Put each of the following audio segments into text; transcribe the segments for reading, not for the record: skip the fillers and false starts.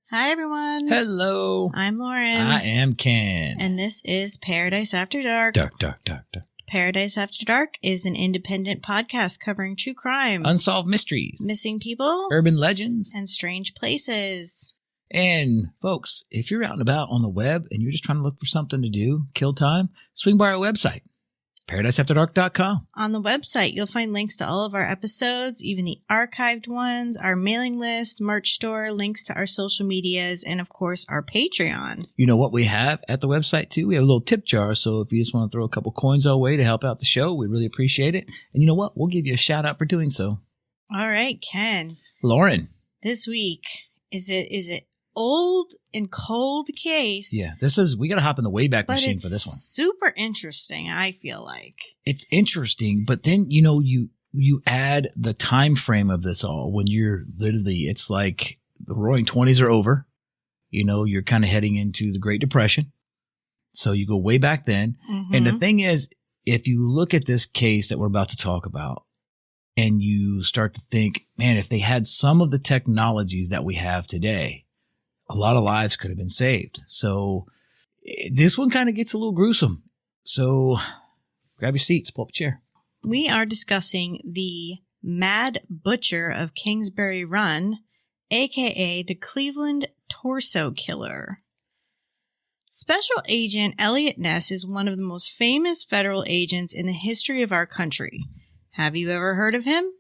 Hi, everyone. Hello. I'm Lauren. I am Ken. And this is Paradise After Dark. Dark. Paradise After Dark is an independent podcast covering true crime, Unsolved mysteries, missing people, urban legends, and strange places. And folks, if you're out and about on the web and you're just trying to look for something to do, kill time, swing by our website, paradiseafterdark.com. On the website, you'll find links to all of our episodes, even the archived ones, our mailing list, merch store, links to our social medias, and of course, our Patreon. You know what we have at the website too? We have a little tip jar, so if you just want to throw a couple coins our way to help out the show, we really appreciate it. And you know what? We'll give you a shout out for doing so. All right, Ken. Lauren. This week, is it old and cold case? Yeah, we got to hop in the Wayback Machine for this one. Super interesting, I feel like. It's interesting, but then, you add the time frame of this all when you're literally, it's like the roaring 20s are over. You're kind of heading into the Great Depression. So you go way back then. Mm-hmm. And the thing is, if you look at this case that we're about to talk about and you start to think, man, if they had some of the technologies that we have today, a lot of lives could have been saved. So this one kind of gets a little gruesome. So grab your seats, pull up a chair. We are discussing the Mad Butcher of Kingsbury Run, a.k.a. the Cleveland Torso Killer. Special Agent Elliot Ness is one of the most famous federal agents in the history of our country. Have you ever heard of him?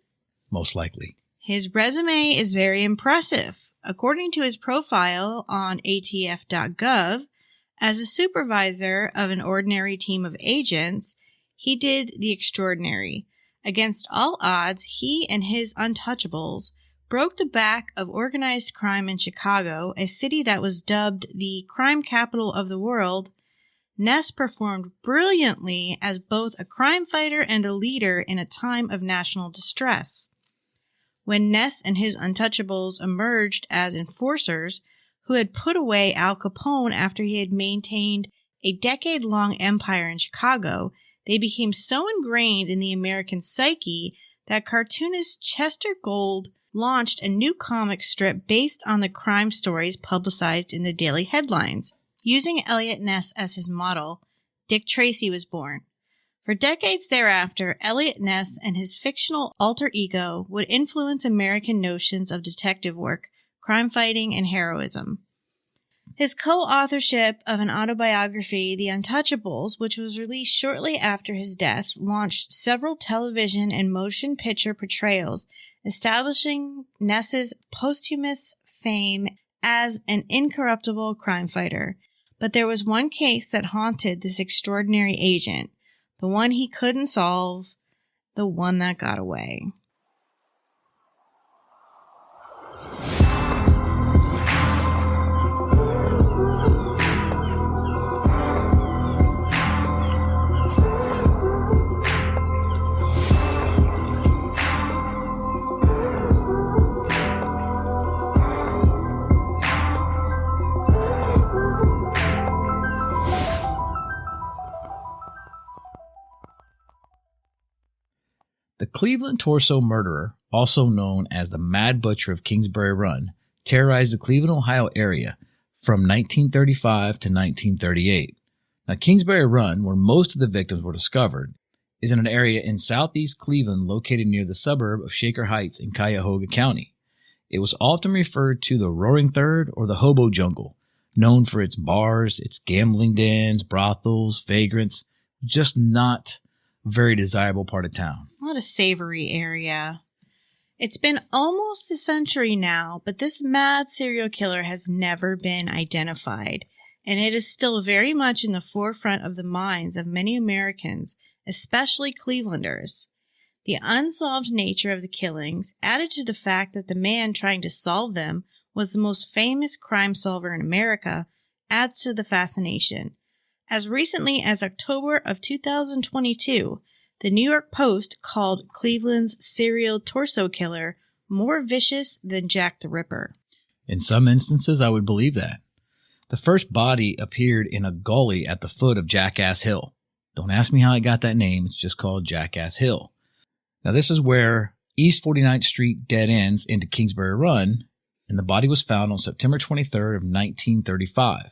Most likely. His resume is very impressive. According to his profile on ATF.gov, as a supervisor of an ordinary team of agents, he did the extraordinary. Against all odds, he and his untouchables broke the back of organized crime in Chicago, a city that was dubbed the crime capital of the world. Ness performed brilliantly as both a crime fighter and a leader in a time of national distress. When Ness and his untouchables emerged as enforcers who had put away Al Capone after he had maintained a decade-long empire in Chicago, they became so ingrained in the American psyche that cartoonist Chester Gould launched a new comic strip based on the crime stories publicized in the daily headlines. Using Elliot Ness as his model, Dick Tracy was born. For decades thereafter, Elliot Ness and his fictional alter ego would influence American notions of detective work, crime fighting, and heroism. His co-authorship of an autobiography, The Untouchables, which was released shortly after his death, launched several television and motion picture portrayals, establishing Ness's posthumous fame as an incorruptible crime fighter. But there was one case that haunted this extraordinary agent. The one he couldn't solve, the one that got away. The Cleveland Torso Murderer, also known as the Mad Butcher of Kingsbury Run, terrorized the Cleveland, Ohio area from 1935 to 1938. Now, Kingsbury Run, where most of the victims were discovered, is in an area in southeast Cleveland located near the suburb of Shaker Heights in Cuyahoga County. It was often referred to the Roaring Third or the Hobo Jungle, known for its bars, its gambling dens, brothels, vagrants, just not very desirable part of town. Not a savory area. It's been almost a century now, but this mad serial killer has never been identified, and it is still very much in the forefront of the minds of many Americans, especially Clevelanders. The unsolved nature of the killings, added to the fact that the man trying to solve them was the most famous crime solver in America, adds to the fascination. As recently as October of 2022, the New York Post called Cleveland's serial torso killer more vicious than Jack the Ripper. In some instances, I would believe that. The first body appeared in a gully at the foot of Jackass Hill. Don't ask me how I got that name. It's just called Jackass Hill. Now, this is where East 49th Street dead ends into Kingsbury Run, and the body was found on September 23rd of 1935.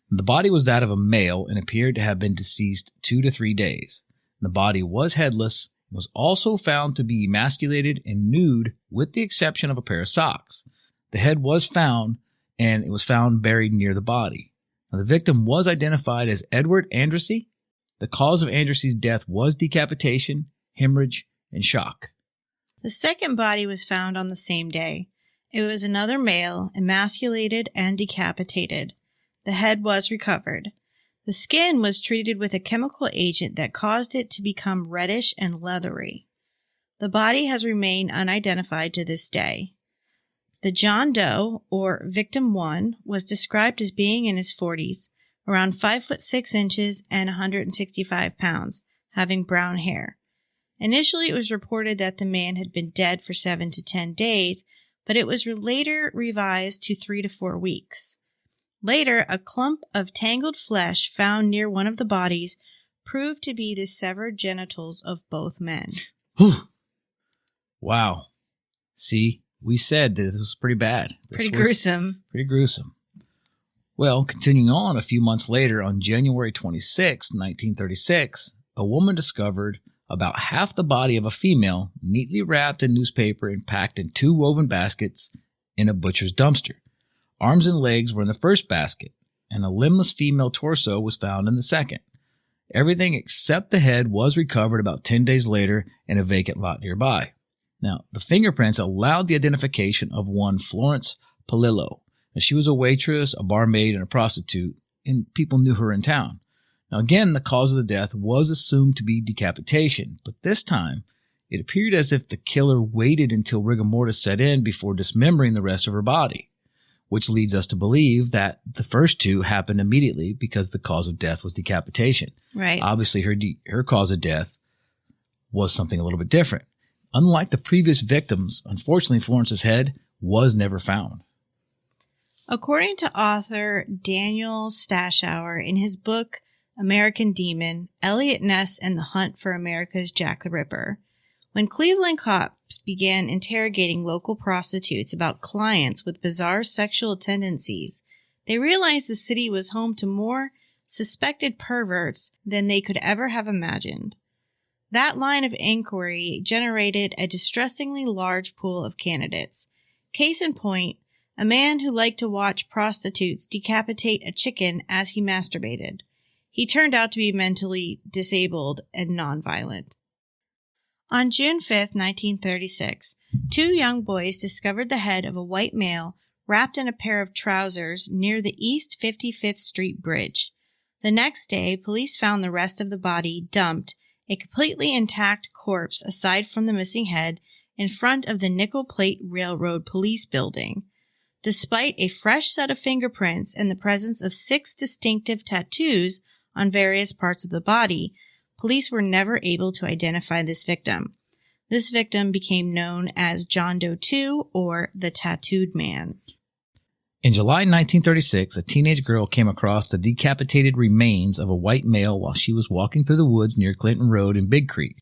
The body was that of a male and appeared to have been deceased 2 to 3 days. The body was headless and was also found to be emasculated and nude with the exception of a pair of socks. The head was found, and it was found buried near the body. Now, the victim was identified as Edward Andrassy. The cause of Andrassy's death was decapitation, hemorrhage, and shock. The second body was found on the same day. It was another male, emasculated and decapitated. The head was recovered. The skin was treated with a chemical agent that caused it to become reddish and leathery. The body has remained unidentified to this day. The John Doe, or Victim 1, was described as being in his 40s, around 5 foot 6 inches and 165 pounds, having brown hair. Initially, it was reported that the man had been dead for 7 to 10 days, but it was later revised to 3 to 4 weeks. Later, a clump of tangled flesh found near one of the bodies proved to be the severed genitals of both men. Wow. See, we said that this was pretty bad. Pretty gruesome. Pretty gruesome. Well, continuing on, a few months later, on January 26, 1936, a woman discovered about half the body of a female neatly wrapped in newspaper and packed in 2 woven baskets in a butcher's dumpster. Arms and legs were in the first basket, and a limbless female torso was found in the second. Everything except the head was recovered about 10 days later in a vacant lot nearby. Now, the fingerprints allowed the identification of one Florence Palillo. Now, she was a waitress, a barmaid, and a prostitute, and people knew her in town. Now, again, the cause of the death was assumed to be decapitation, but this time it appeared as if the killer waited until rigor mortis set in before dismembering the rest of her body, which leads us to believe that the first 2 happened immediately because the cause of death was decapitation. Right. Obviously, her cause of death was something a little bit different. Unlike the previous victims, unfortunately, Florence's head was never found. According to author Daniel Stashower in his book American Demon, Elliot Ness and the Hunt for America's Jack the Ripper, when Cleveland cops began interrogating local prostitutes about clients with bizarre sexual tendencies, they realized the city was home to more suspected perverts than they could ever have imagined. That line of inquiry generated a distressingly large pool of candidates. Case in point, a man who liked to watch prostitutes decapitate a chicken as he masturbated. He turned out to be mentally disabled and nonviolent. On June 5, 1936, 2 young boys discovered the head of a white male wrapped in a pair of trousers near the East 55th Street Bridge. The next day, police found the rest of the body dumped, a completely intact corpse aside from the missing head, in front of the Nickel Plate Railroad Police Building. Despite a fresh set of fingerprints and the presence of 6 distinctive tattoos on various parts of the body, police were never able to identify this victim. This victim became known as John Doe 2, or the Tattooed Man. In July 1936, a teenage girl came across the decapitated remains of a white male while she was walking through the woods near Clinton Road in Big Creek.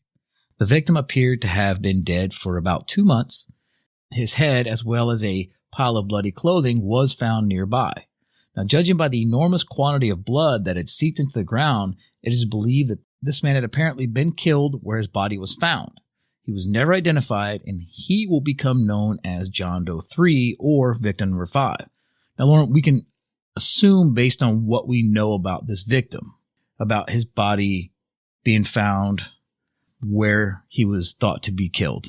The victim appeared to have been dead for about 2 months. His head, as well as a pile of bloody clothing, was found nearby. Now, judging by the enormous quantity of blood that had seeped into the ground, it is believed that this man had apparently been killed where his body was found. He was never identified, and he will become known as John Doe 3, or victim number 5. Now, Lauren, we can assume, based on what we know about this victim, about his body being found where he was thought to be killed,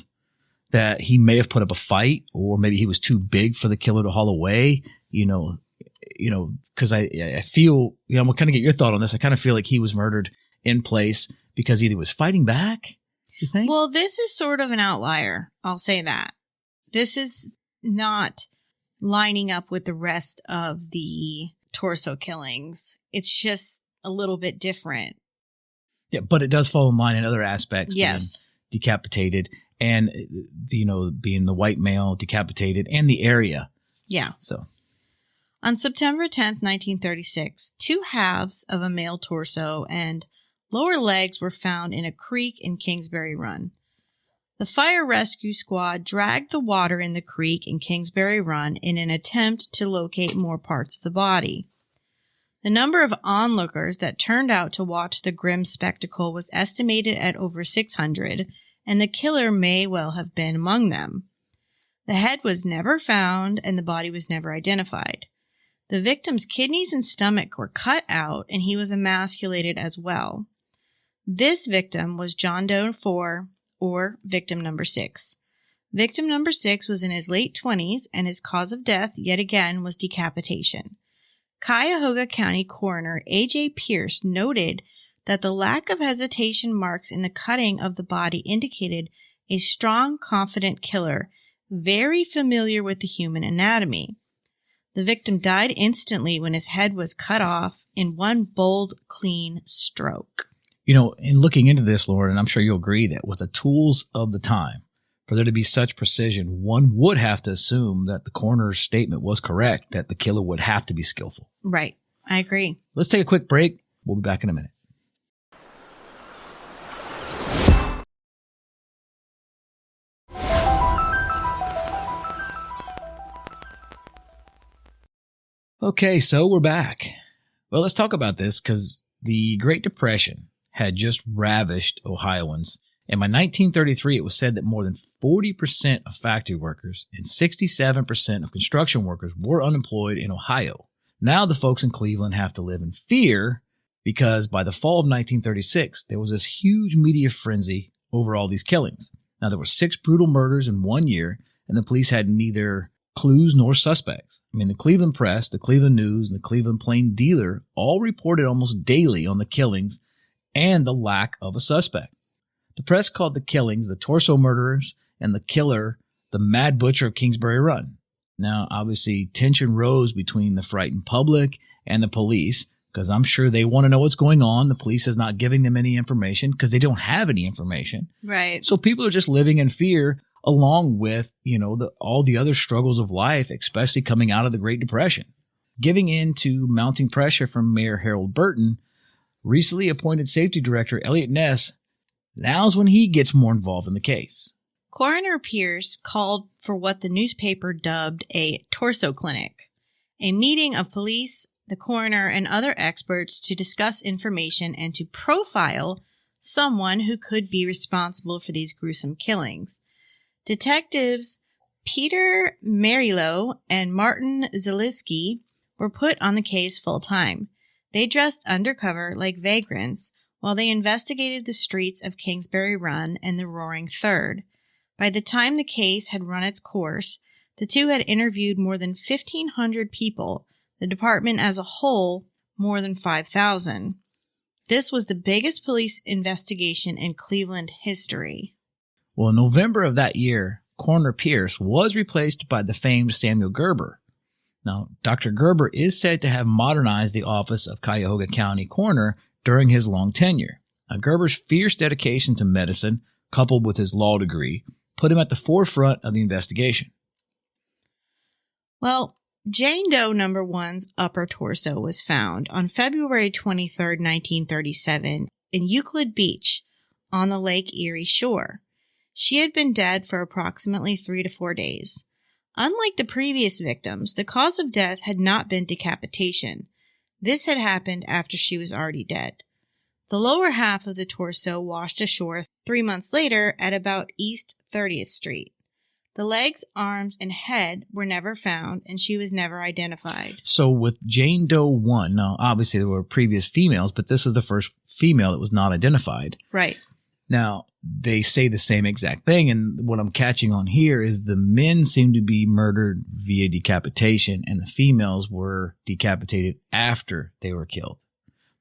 that he may have put up a fight, or maybe he was too big for the killer to haul away, because I feel, I'm going to get your thought on this. I kind of feel like he was murdered in place because either he was fighting back, you think? Well, this is sort of an outlier. I'll say that. This is not lining up with the rest of the torso killings. It's just a little bit different. Yeah, but it does fall in line in other aspects. Yes. Being decapitated and, being the white male decapitated and the area. Yeah. So. On September 10th, 1936, 2 halves of a male torso and lower legs were found in a creek in Kingsbury Run. The fire rescue squad dragged the water in the creek in Kingsbury Run in an attempt to locate more parts of the body. The number of onlookers that turned out to watch the grim spectacle was estimated at over 600, and the killer may well have been among them. The head was never found, and the body was never identified. The victim's kidneys and stomach were cut out, and he was emasculated as well. This victim was John Doe 4, or victim number 6. Victim number 6 was in his late 20s, and his cause of death, yet again, was decapitation. Cuyahoga County Coroner A.J. Pierce noted that the lack of hesitation marks in the cutting of the body indicated a strong, confident killer, very familiar with the human anatomy. The victim died instantly when his head was cut off in one bold, clean stroke. In looking into this, Lauren, and I'm sure you'll agree that with the tools of the time, for there to be such precision, one would have to assume that the coroner's statement was correct, that the killer would have to be skillful. Right. I agree. Let's take a quick break. We'll be back in a minute. Okay, so we're back. Well, let's talk about this because the Great Depression had just ravished Ohioans. And by 1933, it was said that more than 40% of factory workers and 67% of construction workers were unemployed in Ohio. Now the folks in Cleveland have to live in fear because by the fall of 1936, there was this huge media frenzy over all these killings. Now, there were 6 brutal murders in 1 year, and the police had neither clues nor suspects. The Cleveland Press, the Cleveland News, and the Cleveland Plain Dealer all reported almost daily on the killings and the lack of a suspect. The press called the killings the torso murderers and the killer the Mad Butcher of Kingsbury Run. Now, obviously, tension rose between the frightened public and the police because I'm sure they want to know what's going on. The police is not giving them any information because they don't have any information. Right. So people are just living in fear along with, all the other struggles of life, especially coming out of the Great Depression. Giving in to mounting pressure from Mayor Harold Burton, recently appointed safety director Elliot Ness, now's when he gets more involved in the case. Coroner Pierce called for what the newspaper dubbed a torso clinic, a meeting of police, the coroner, and other experts to discuss information and to profile someone who could be responsible for these gruesome killings. Detectives Peter Marylow and Martin Zaleski were put on the case full-time. They dressed undercover like vagrants while they investigated the streets of Kingsbury Run and the Roaring Third. By the time the case had run its course, the two had interviewed more than 1,500 people, the department as a whole more than 5,000. This was the biggest police investigation in Cleveland history. Well, in November of that year, Coroner Pierce was replaced by the famed Samuel Gerber. Now, Dr. Gerber is said to have modernized the office of Cuyahoga County Coroner during his long tenure. Now, Gerber's fierce dedication to medicine, coupled with his law degree, put him at the forefront of the investigation. Well, Jane Doe No. 1's upper torso was found on February 23, 1937, in Euclid Beach on the Lake Erie shore. She had been dead for approximately 3 to 4 days. Unlike the previous victims, the cause of death had not been decapitation. This had happened after she was already dead. The lower half of the torso washed ashore 3 months later at about East 30th Street. The legs, arms, and head were never found, and she was never identified. So with Jane Doe 1, now obviously there were previous females, but this is the first female that was not identified. Right. Now, they say the same exact thing, and what I'm catching on here is the men seem to be murdered via decapitation, and the females were decapitated after they were killed.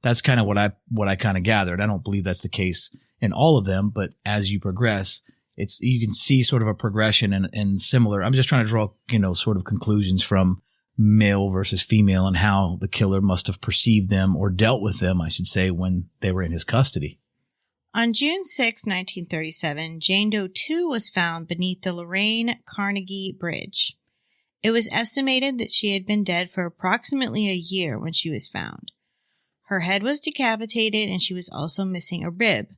That's kind of what I kind of gathered. I don't believe that's the case in all of them, but as you progress, you can see sort of a progression and similar. I'm just trying to draw, sort of conclusions from male versus female and how the killer must have perceived them or dealt with them, I should say, when they were in his custody. On June 6, 1937, Jane Doe 2 was found beneath the Lorain-Carnegie Bridge. It was estimated that she had been dead for approximately a year when she was found. Her head was decapitated and she was also missing a rib.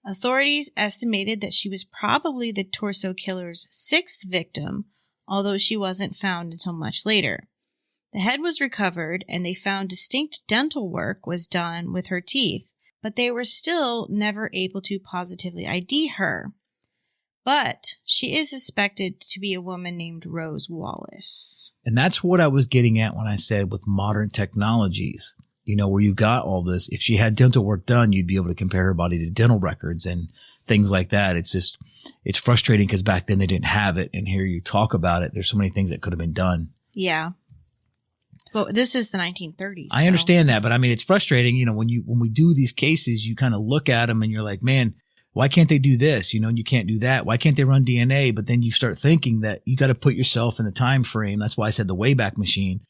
Authorities estimated that she was probably the torso killer's sixth victim, although she wasn't found until much later. The head was recovered, and they found distinct dental work was done with her teeth, but they were still never able to positively ID her. But she is suspected to be a woman named Rose Wallace. And that's what I was getting at when I said with modern technologies, where you've got all this. If she had dental work done, you'd be able to compare her body to dental records and things like that. It's frustrating because back then they didn't have it. And here you talk about it. There's so many things that could have been done. Yeah. But this is the 1930s. I understand that. But I mean, it's frustrating, when we do these cases, you kind of look at them and you're like, man, why can't they do this? And you can't do that. Why can't they run DNA? But then you start thinking that you got to put yourself in the time frame. That's why I said the Wayback Machine.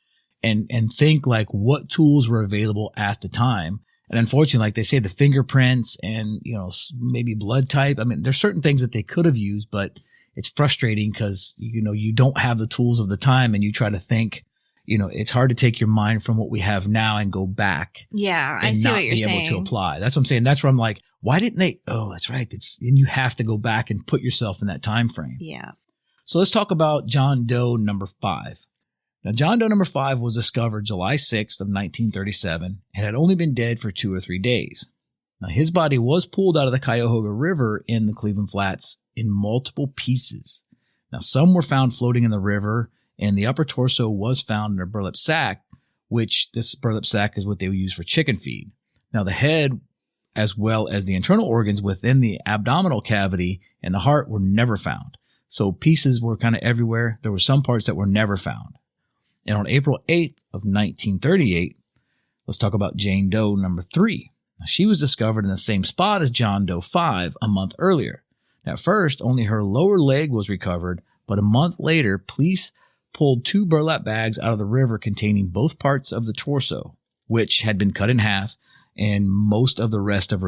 And think like what tools were available at the time. And unfortunately, like they say, the fingerprints and, maybe blood type. I mean, there's certain things that they could have used, but it's frustrating because, you don't have the tools of the time and you try to think, it's hard to take your mind from what we have now and go back. Yeah, I see what you're saying. And not be able to apply. That's what I'm saying. That's where I'm like, why didn't they? Oh, that's right. And you have to go back and put yourself in that time frame. Yeah. So let's talk about John Doe number 5. Now, John Doe number 5 was discovered July 6th of 1937 and had only been dead for 2 or 3 days. Now, his body was pulled out of the Cuyahoga River in the Cleveland Flats in multiple pieces. Now, some were found floating in the river, and the upper torso was found in a burlap sack, which this burlap sack is what they would use for chicken feed. Now, the head, as well as the internal organs within the abdominal cavity and the heart, were never found. So pieces were kind of everywhere. There were some parts that were never found. And on April 8th of 1938, let's talk about Jane Doe number 3. Now, she was discovered in the same spot as John Doe 5 a month earlier. Now, at first, only her lower leg was recovered, but a month later, police pulled 2 burlap bags out of the river containing both parts of the torso, which had been cut in half, and most of the rest of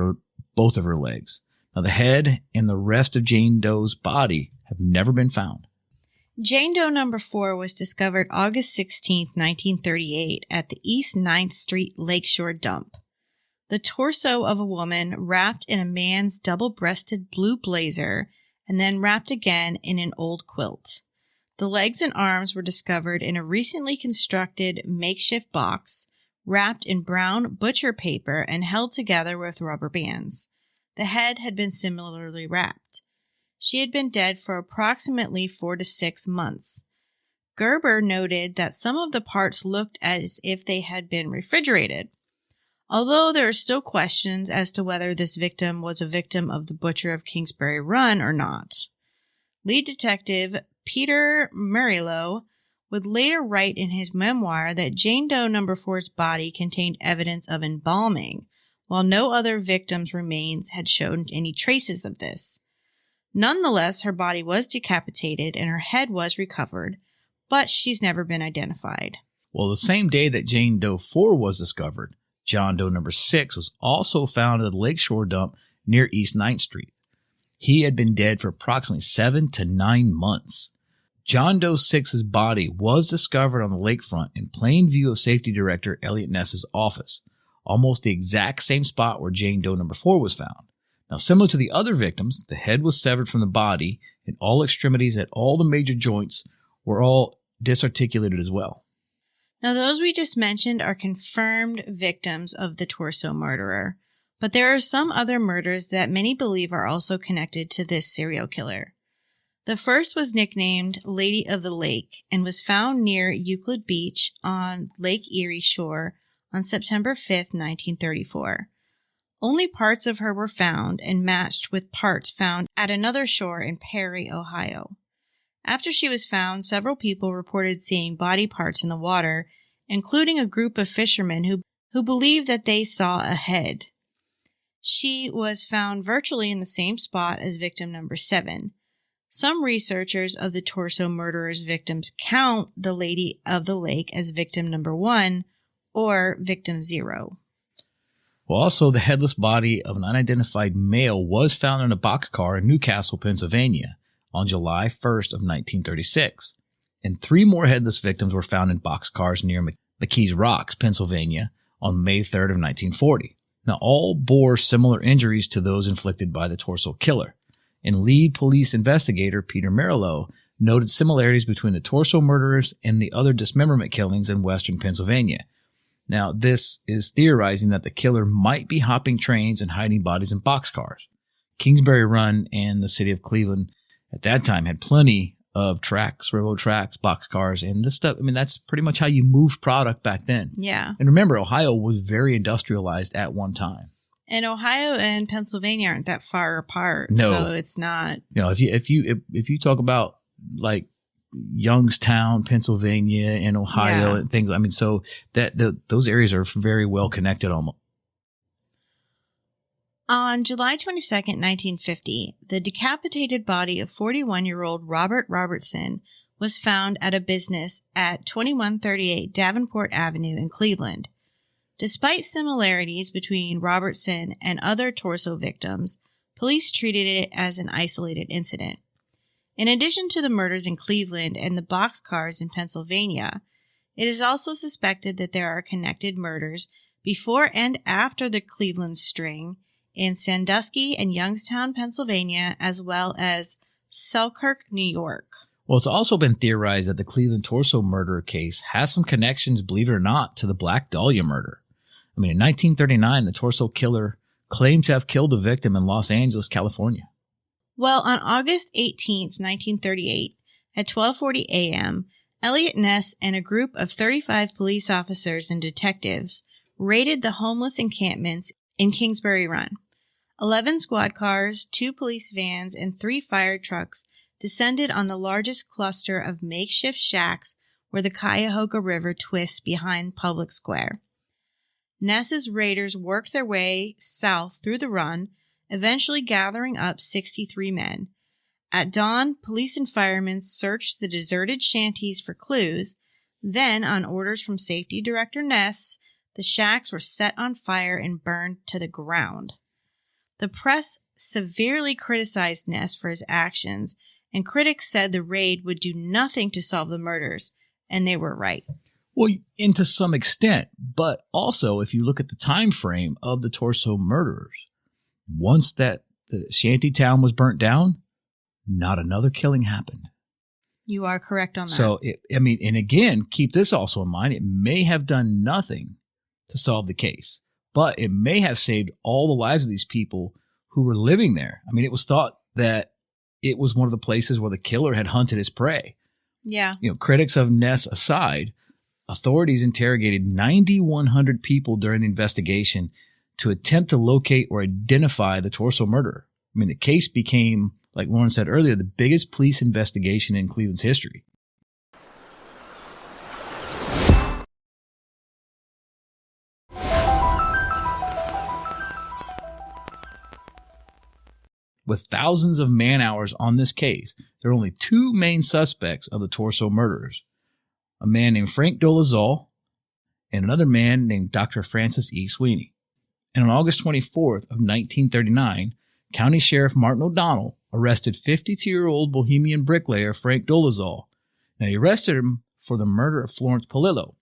both of her legs. Now, the head and the rest of Jane Doe's body have never been found. Jane Doe number 4 was discovered August 16, 1938 at the East 9th Street Lakeshore dump. The torso of a woman wrapped in a man's double-breasted blue blazer and then wrapped again in an old quilt. The legs and arms were discovered in a recently constructed makeshift box wrapped in brown butcher paper and held together with rubber bands. The head had been similarly wrapped. She had been dead for approximately 4 to 6 months. Gerber noted that some of the parts looked as if they had been refrigerated, although there are still questions as to whether this victim was a victim of the butcher of Kingsbury Run or not. Lead detective Peter Murillo would later write in his memoir that Jane Doe number 4's body contained evidence of embalming, while no other victim's remains had shown any traces of this. Nonetheless, her body was decapitated and her head was recovered, but she's never been identified. Well, the same day that Jane Doe 4 was discovered, John Doe number 6 was also found at a lakeshore dump near East 9th Street. He had been dead for approximately 7 to 9 months. John Doe 6's body was discovered on the lakefront in plain view of Safety Director Elliot Ness's office, almost the exact same spot where Jane Doe number 4 was found. Now, similar to the other victims, the head was severed from the body, and all extremities at all the major joints were all disarticulated as well. Now, those we just mentioned are confirmed victims of the torso murderer, but there are some other murders that many believe are also connected to this serial killer. The first was nicknamed Lady of the Lake and was found near Euclid Beach on Lake Erie shore on September 5th, 1934. Only parts of her were found and matched with parts found at another shore in Perry, Ohio. After she was found, several people reported seeing body parts in the water, including a group of fishermen who believed that they saw a head. She was found virtually in the same spot as victim number 7. Some researchers of the torso murderer's victims count the Lady of the Lake as victim number 1 or victim 0. Well, also, the headless body of an unidentified male was found in a boxcar in Newcastle, Pennsylvania on July 1st of 1936. And 3 more headless victims were found in boxcars near McKees Rocks, Pennsylvania on May 3rd of 1940. Now, all bore similar injuries to those inflicted by the torso killer. And lead police investigator Peter Merillo noted similarities between the torso murderers and the other dismemberment killings in western Pennsylvania. Now, this is theorizing that the killer might be hopping trains and hiding bodies in boxcars. Kingsbury Run and the city of Cleveland at that time had plenty of tracks, railroad tracks, boxcars, and this stuff. I mean, that's pretty much how you moved product back then. Yeah. And remember, Ohio was very industrialized at one time. And Ohio and Pennsylvania aren't that far apart. No. So it's not. You know, if you talk about like Youngstown, Pennsylvania, and Ohio and things, I mean, so those areas are very well connected almost. On July 22nd, 1950, the decapitated body of 41-year-old Robert Robertson was found at a business at 2138 Davenport Avenue in Cleveland. Despite similarities between Robertson and other torso victims, police treated it as an isolated incident. In addition to the murders in Cleveland and the boxcars in Pennsylvania, it is also suspected that there are connected murders before and after the Cleveland string in Sandusky and Youngstown, Pennsylvania, as well as Selkirk, New York. Well, it's also been theorized that the Cleveland torso murder case has some connections, believe it or not, to the Black Dahlia murder. I mean, in 1939, the torso killer claimed to have killed a victim in Los Angeles, California. Well, on August 18th, 1938, at 12:40 a.m., Elliot Ness and a group of 35 police officers and detectives raided the homeless encampments in Kingsbury Run. 11 squad cars, 2 police vans, and 3 fire trucks descended on the largest cluster of makeshift shacks where the Cuyahoga River twists behind Public Square. Ness's raiders worked their way south through the run, eventually gathering up 63 men. At dawn, police and firemen searched the deserted shanties for clues. Then, on orders from Safety Director Ness, the shacks were set on fire and burned to the ground. The press severely criticized Ness for his actions, and critics said the raid would do nothing to solve the murders, and they were right. Well, and to some extent, but also if you look at the time frame of the torso murderers, once that the shanty town was burnt down, not another killing happened. You are correct on that. So, and again, keep this also in mind, it may have done nothing to solve the case, but it may have saved all the lives of these people who were living there. I mean, it was thought that it was one of the places where the killer had hunted his prey. Yeah. You know, critics of Ness aside, authorities interrogated 9,100 people during the investigation to attempt to locate or identify the torso murderer. I mean, the case became, like Lauren said earlier, the biggest police investigation in Cleveland's history. With thousands of man-hours on this case, there are only 2 main suspects of the torso murderers. A man named Frank Dolezal and another man named Dr. Francis E. Sweeney. And on August 24th of 1939, County Sheriff Martin O'Donnell arrested 52-year-old Bohemian bricklayer Frank Dolezal. Now, he arrested him for the murder of Florence Polillo.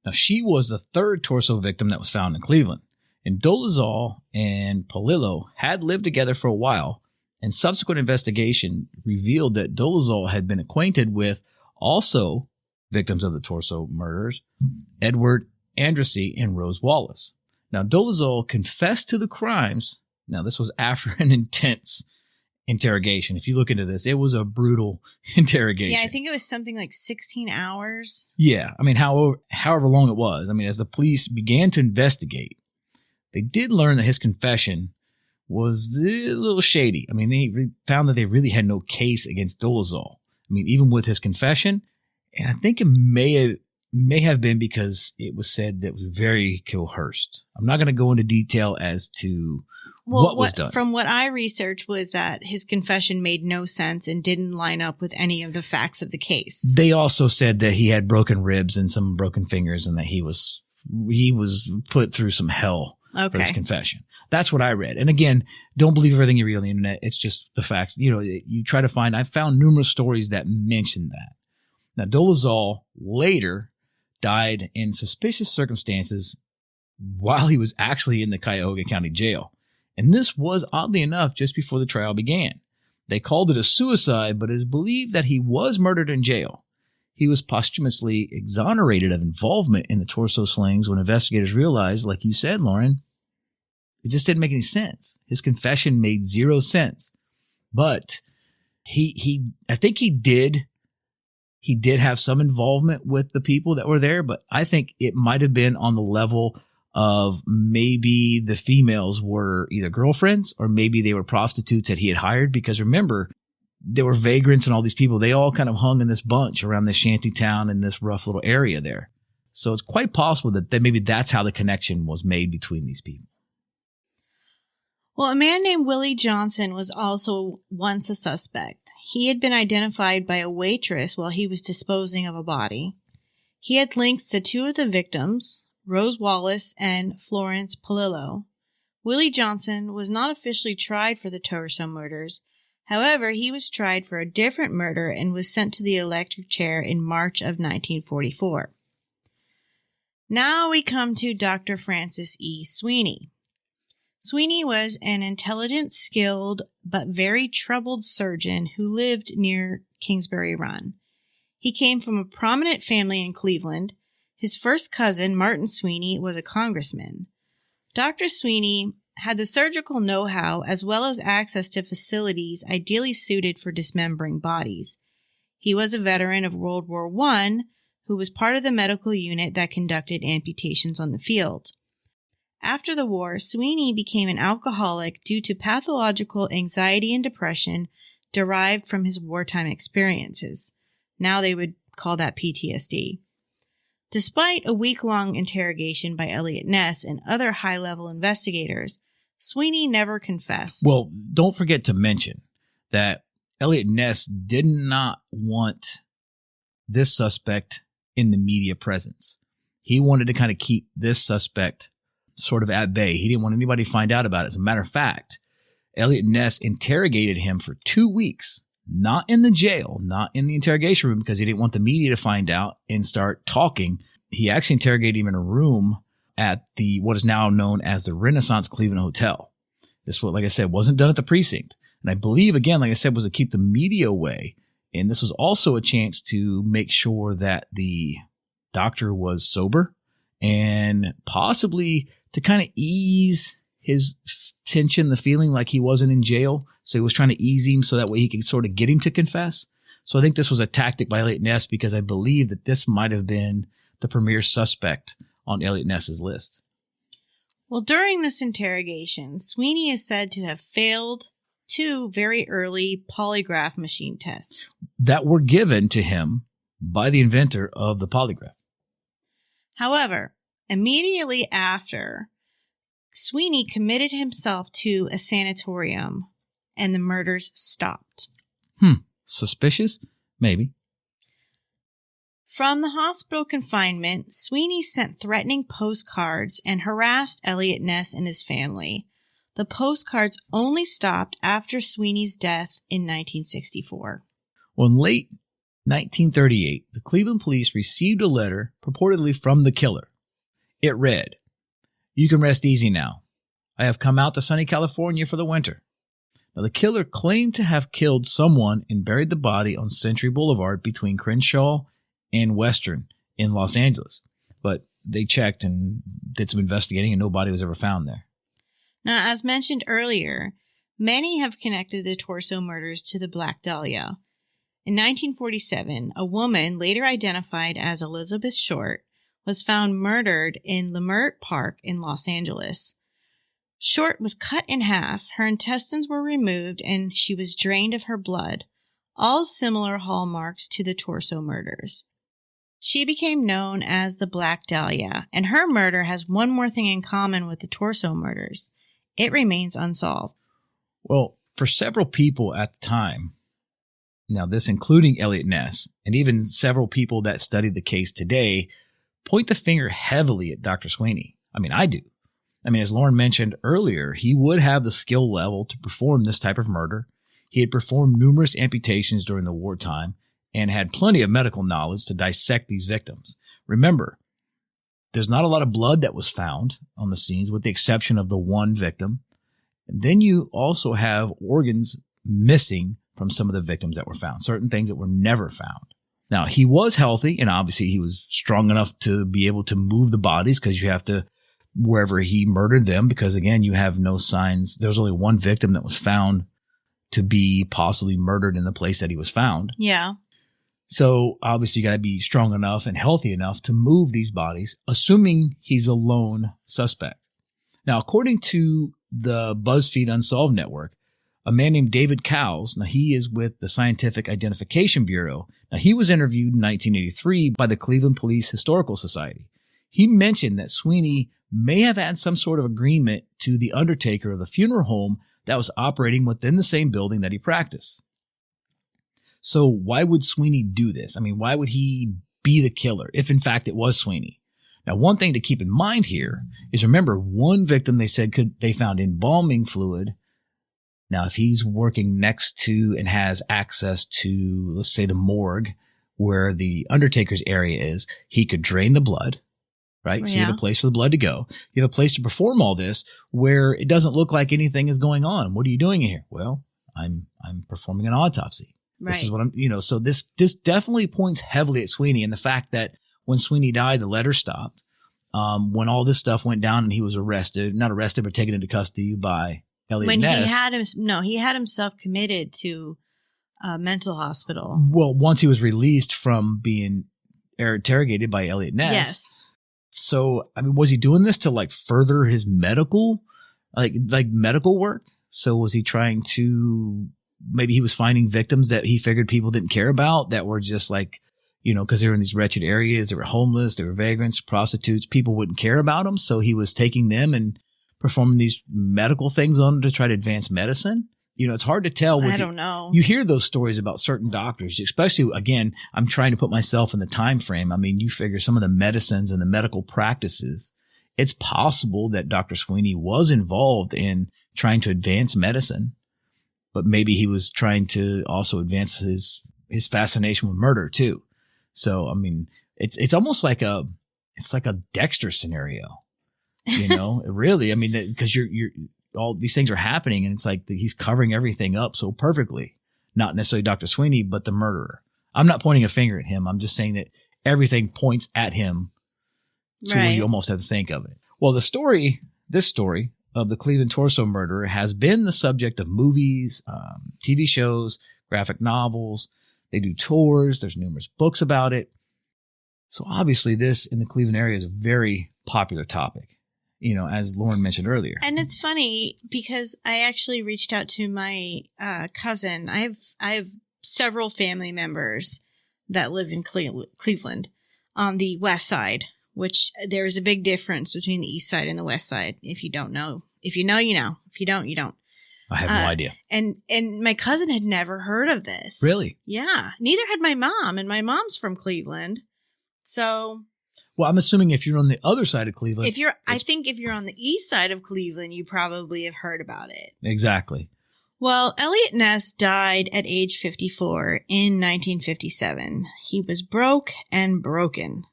Now, she was the 3rd torso victim that was found in Cleveland. And Dolezal and Polillo had lived together for a while, and subsequent investigation revealed that Dolezal had been acquainted with also victims of the torso murders, Edward Andrassy and Rose Wallace. Now, Dolezal confessed to the crimes. Now, this was after an intense interrogation. If you look into this, it was a brutal interrogation. Yeah, I think it was something like 16 hours. Yeah, I mean, however long it was. I mean, as the police began to investigate, they did learn that his confession was a little shady. I mean, they found that they really had no case against Dolezal. I mean, even with his confession, and I think it may have been because it was said that it was very coerced. I'm not going to go into detail as to what was done. From what I researched was that his confession made no sense and didn't line up with any of the facts of the case. They also said that he had broken ribs and some broken fingers and that he was put through some hell for his confession. That's what I read. And again, don't believe everything you read on the internet. It's just the facts. You know, you try to find, I found numerous stories that mention that. Now, Dolezal later died in suspicious circumstances while he was actually in the Cuyahoga County Jail. And this was, oddly enough, just before the trial began. They called it a suicide, but it is believed that he was murdered in jail. He was posthumously exonerated of involvement in the torso slings when investigators realized, like you said, Lauren, it just didn't make any sense. His confession made zero sense. But I think he did have some involvement with the people that were there, but I think it might have been on the level of maybe the females were either girlfriends or maybe they were prostitutes that he had hired. Because remember, there were vagrants and all these people. They all kind of hung in this bunch around this shanty town in this rough little area there. So it's quite possible that maybe that's how the connection was made between these people. Well, a man named Willie Johnson was also once a suspect. He had been identified by a waitress while he was disposing of a body. He had links to two of the victims, Rose Wallace and Florence Polillo. Willie Johnson was not officially tried for the torso murders. However, he was tried for a different murder and was sent to the electric chair in March of 1944. Now we come to Dr. Francis E. Sweeney. Sweeney was an intelligent, skilled, but very troubled surgeon who lived near Kingsbury Run. He came from a prominent family in Cleveland. His first cousin, Martin Sweeney, was a congressman. Dr. Sweeney had the surgical know-how as well as access to facilities ideally suited for dismembering bodies. He was a veteran of World War I who was part of the medical unit that conducted amputations on the field. After the war, Sweeney became an alcoholic due to pathological anxiety and depression derived from his wartime experiences. Now they would call that PTSD. Despite a week-long interrogation by Eliot Ness and other high-level investigators, Sweeney never confessed. Well, don't forget to mention that Eliot Ness did not want this suspect in the media presence. He wanted to kind of keep this suspect sort of at bay. He didn't want anybody to find out about it. As a matter of fact, Eliot Ness interrogated him for 2 weeks, not in the jail, not in the interrogation room, because he didn't want the media to find out and start talking. He actually interrogated him in a room at what is now known as the Renaissance Cleveland Hotel. This, like I said, wasn't done at the precinct. And I believe, again, like I said, was to keep the media away. And this was also a chance to make sure that the doctor was sober and possibly to kind of ease his tension, the feeling like he wasn't in jail. So he was trying to ease him so that way he could sort of get him to confess. So I think this was a tactic by Eliot Ness because I believe that this might have been the premier suspect on Eliot Ness's list. Well, during this interrogation, Sweeney is said to have failed 2 very early polygraph machine tests that were given to him by the inventor of the polygraph. However, immediately after, Sweeney committed himself to a sanatorium and the murders stopped. Suspicious? Maybe. From the hospital confinement, Sweeney sent threatening postcards and harassed Eliot Ness and his family. The postcards only stopped after Sweeney's death in 1964. Well, in late 1938, the Cleveland police received a letter purportedly from the killer. It read, "You can rest easy now. I have come out to sunny California for the winter." Now, the killer claimed to have killed someone and buried the body on Century Boulevard between Crenshaw and Western in Los Angeles. But they checked and did some investigating and no body was ever found there. Now, as mentioned earlier, many have connected the torso murders to the Black Dahlia. In 1947, a woman later identified as Elizabeth Short was found murdered in Leimert Park in Los Angeles. Short was cut in half, her intestines were removed, and she was drained of her blood, all similar hallmarks to the torso murders. She became known as the Black Dahlia, and her murder has one more thing in common with the torso murders. It remains unsolved. Well, for several people at the time, now this including Eliot Ness, and even several people that studied the case today, point the finger heavily at Dr. Sweeney. I mean, I do. As Lauren mentioned earlier, he would have the skill level to perform this type of murder. He had performed numerous amputations during the wartime and had plenty of medical knowledge to dissect these victims. Remember, There's not a lot of blood that was found on the scenes, with the exception of the one victim. And then you also have organs missing from some of the victims that were found, certain things that were never found. Now, he was healthy, and obviously he was strong enough to be able to move the bodies, because you have to, wherever he murdered them, because again, you have no signs. There's only one victim that was found to be possibly murdered in the place that he was found. Yeah. So obviously you got to be strong enough and healthy enough to move these bodies, assuming he's a lone suspect. Now, according to the BuzzFeed Unsolved Network, a man named David Cowles, now he is with the Scientific Identification Bureau. Now, he was interviewed in 1983 by the Cleveland Police Historical Society. He mentioned that Sweeney may have had some sort of agreement to the undertaker of the funeral home that was operating within the same building that he practiced. So why would Sweeney do this? I mean, why would he be the killer if in fact it was Sweeney? Now, one thing to keep in mind here is, remember, one victim they said they found embalming fluid. Now, if he's working next to and has access to, let's say, the morgue where the undertaker's area is, he could drain the blood, right? So you have a place for the blood to go. You have a place to perform all this where it doesn't look like anything is going on. What are you doing here? Well, I'm performing an autopsy. Right. This is what so this definitely points heavily at Sweeney, and the fact that when Sweeney died, the letter stopped. When all this stuff went down and he was not arrested, but taken into custody by Elliot Ness. He had himself committed to a mental hospital. Well, once he was released from being interrogated by Elliot Ness. Yes. So, I mean, was he doing this to like further his medical, like medical work? So was he trying to, maybe he was finding victims that he figured people didn't care about, that were just like, because they were in these wretched areas, they were homeless, they were vagrants, prostitutes, people wouldn't care about them. So he was taking them and performing these medical things on them to try to advance medicine. It's hard to tell. I don't know. You hear those stories about certain doctors, especially, again, I'm trying to put myself in the time frame. I mean, you figure some of the medicines and the medical practices, it's possible that Dr. Sweeney was involved in trying to advance medicine, but maybe he was trying to also advance his fascination with murder too. So, I mean, it's almost like a Dexter scenario, really. I mean, because you're all these things are happening, and it's like he's covering everything up so perfectly. Not necessarily Dr. Sweeney, but the murderer. I'm not pointing a finger at him. I'm just saying that everything points at him to where you almost have to think of it. Well, this story of the Cleveland torso murderer has been the subject of movies, TV shows, graphic novels. They do tours. There's numerous books about it. So obviously this in the Cleveland area is a very popular topic, as Lauren mentioned earlier. And it's funny because I actually reached out to my cousin. I have several family members that live in Cleveland on the west side, which there is a big difference between the east side and the west side. If you don't know, if you know, you know. If you don't, you don't. I have no idea. And my cousin had never heard of this. Really? Yeah. Neither had my mom, and my mom's from Cleveland. So. Well, I'm assuming if you're on the other side of Cleveland. I think if you're on the east side of Cleveland, you probably have heard about it. Exactly. Well, Elliot Ness died at age 54 in 1957. He was broke and broken.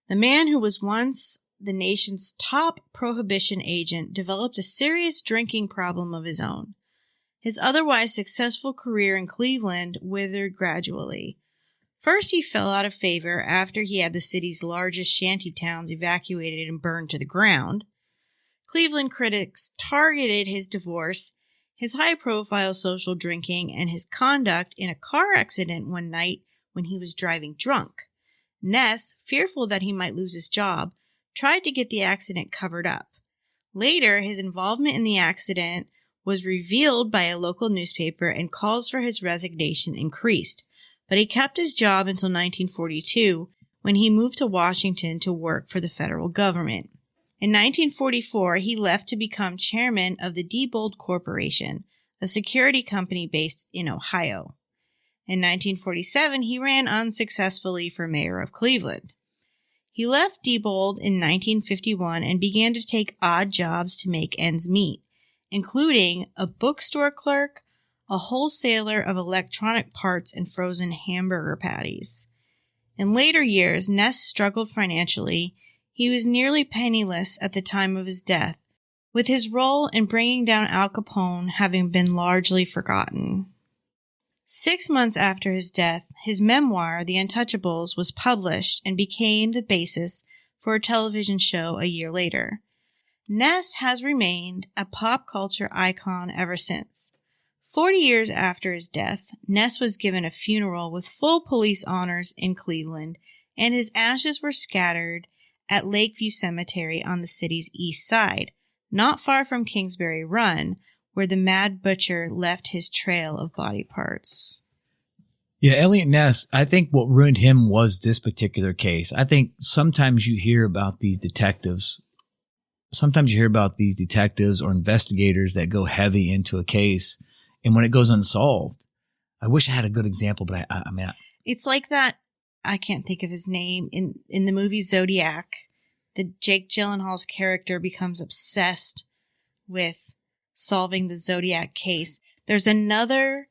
The man who was once the nation's top prohibition agent developed a serious drinking problem of his own. His otherwise successful career in Cleveland withered gradually. First, he fell out of favor after he had the city's largest shanty towns evacuated and burned to the ground. Cleveland critics targeted his divorce, his high-profile social drinking, and his conduct in a car accident one night when he was driving drunk. Ness, fearful that he might lose his job, tried to get the accident covered up. Later, his involvement in the accident was revealed by a local newspaper, and calls for his resignation increased. But he kept his job until 1942, when he moved to Washington to work for the federal government. In 1944, he left to become chairman of the Diebold Corporation, a security company based in Ohio. In 1947, he ran unsuccessfully for mayor of Cleveland. He left Diebold in 1951 and began to take odd jobs to make ends meet, including a bookstore clerk, a wholesaler of electronic parts, and frozen hamburger patties. In later years, Ness struggled financially. He was nearly penniless at the time of his death, with his role in bringing down Al Capone having been largely forgotten. 6 months after his death, his memoir, The Untouchables, was published and became the basis for a television show a year later. Ness has remained a pop culture icon ever since. 40 years after his death, Ness was given a funeral with full police honors in Cleveland, and his ashes were scattered at Lakeview Cemetery on the city's east side, not far from Kingsbury Run, where the Mad Butcher left his trail of body parts. Yeah, Elliot Ness, I think what ruined him was this particular case. I think sometimes you hear about these detectives or investigators that go heavy into a case, and when it goes unsolved, I wish I had a good example, but I mean, it's like that. I can't think of his name in the movie Zodiac. The Jake Gyllenhaal's character becomes obsessed with solving the Zodiac case. There's another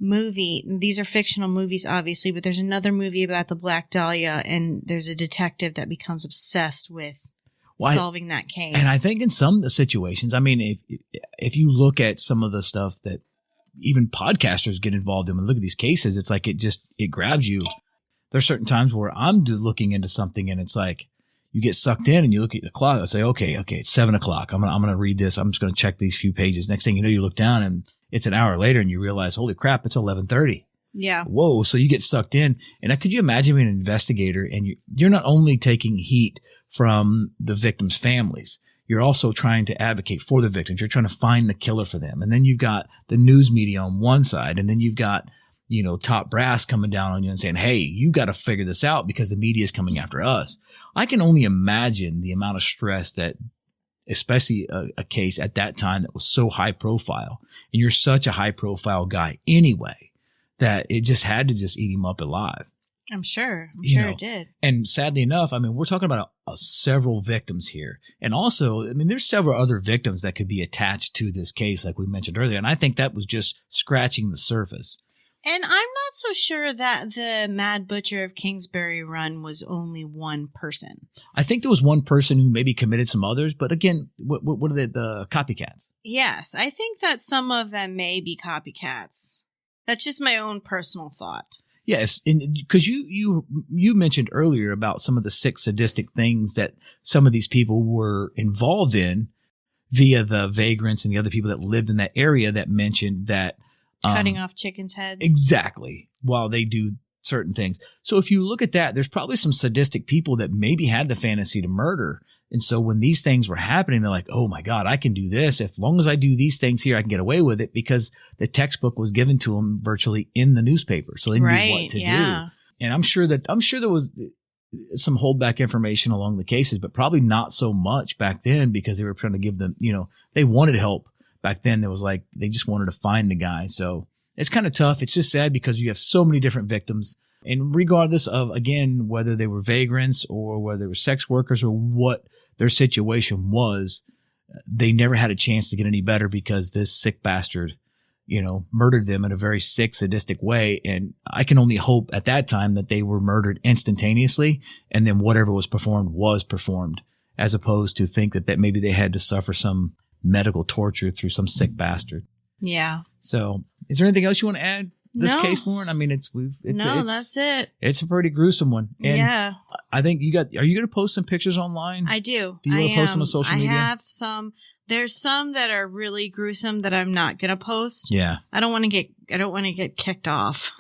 movie. These are fictional movies, obviously, but there's another movie about the Black Dahlia, and there's a detective that becomes obsessed with solving that case. And I think in some situations, I mean, if you look at some of the stuff that even podcasters get involved in and look at these cases, it's like it grabs you. There's certain times where I'm looking into something and it's like you get sucked in and you look at the clock and say, okay, it's 7:00. I'm going to read this. I'm just going to check these few pages. Next thing you know, you look down and it's an hour later and you realize, holy crap, it's 11:30. Yeah. Whoa. So you get sucked in. And could you imagine being an investigator and you're not only taking heat from the victims' families, you're also trying to advocate for the victims. You're trying to find the killer for them. And then you've got the news media on one side, and then you've got, top brass coming down on you and saying, hey, you got to figure this out because the media is coming after us. I can only imagine the amount of stress that, especially a case at that time that was so high profile, and you're such a high profile guy anyway, that it just had to just eat him up alive. I'm sure it did. And sadly enough, I mean, we're talking about several victims here. And also, I mean, there's several other victims that could be attached to this case, like we mentioned earlier. And I think that was just scratching the surface. And I'm not so sure that the Mad Butcher of Kingsbury Run was only one person. I think there was one person who maybe committed some others. But again, what are they, the copycats? Yes, I think that some of them may be copycats. That's just my own personal thought. Yes, because you mentioned earlier about some of the sick, sadistic things that some of these people were involved in via the vagrants and the other people that lived in that area that mentioned that cutting off chickens' heads. Exactly, while they do certain things. So if you look at that, there's probably some sadistic people that maybe had the fantasy to murder. And so when these things were happening, they're like, oh my God, I can do this. As long as I do these things here, I can get away with it because the textbook was given to them virtually in the newspaper. So they knew what to do. And I'm sure there was some holdback information along the cases, but probably not so much back then because they were trying to give them, they wanted help back then. There was like, they just wanted to find the guy. So it's kind of tough. It's just sad because you have so many different victims. And regardless of, again, whether they were vagrants or whether they were sex workers or what their situation was, they never had a chance to get any better because this sick bastard, murdered them in a very sick, sadistic way. And I can only hope at that time that they were murdered instantaneously and then whatever was performed, as opposed to think that maybe they had to suffer some medical torture through some sick bastard. Yeah. So is there anything else you want to add? This case, Lauren? I mean, that's it. It's a pretty gruesome one. And yeah. I think are you going to post some pictures online? I do. Do you want to post them on social media? I have some. There's some that are really gruesome that I'm not going to post. Yeah. I don't want to get kicked off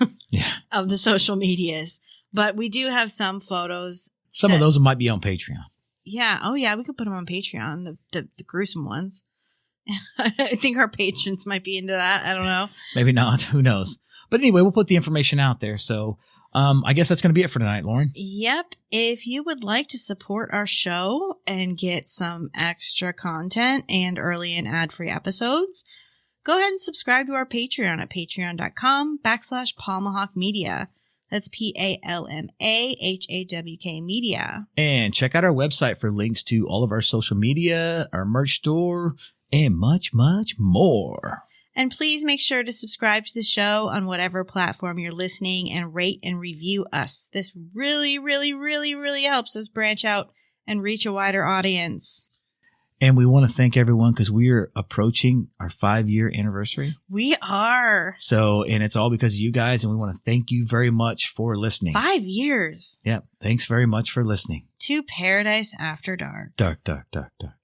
of the social medias, but we do have some photos. Some of those might be on Patreon. Yeah. Oh yeah. We could put them on Patreon. The gruesome ones. I think our patrons might be into that. I don't know. Maybe not. Who knows? But anyway, we'll put the information out there. So I guess that's going to be it for tonight, Lauren. Yep. If you would like to support our show and get some extra content and early and ad-free episodes, go ahead and subscribe to our Patreon at patreon.com/Palmahawk Media. That's PALMAHAWK Media. And check out our website for links to all of our social media, our merch store, and much, much more. And please make sure to subscribe to the show on whatever platform you're listening and rate and review us. This really, really, really, really helps us branch out and reach a wider audience. And we want to thank everyone because we are approaching our 5-year anniversary. We are. So, and it's all because of you guys. And we want to thank you very much for listening. 5 years. Yeah. Thanks very much for listening. To Paradise After Dark. Dark, dark, dark, dark.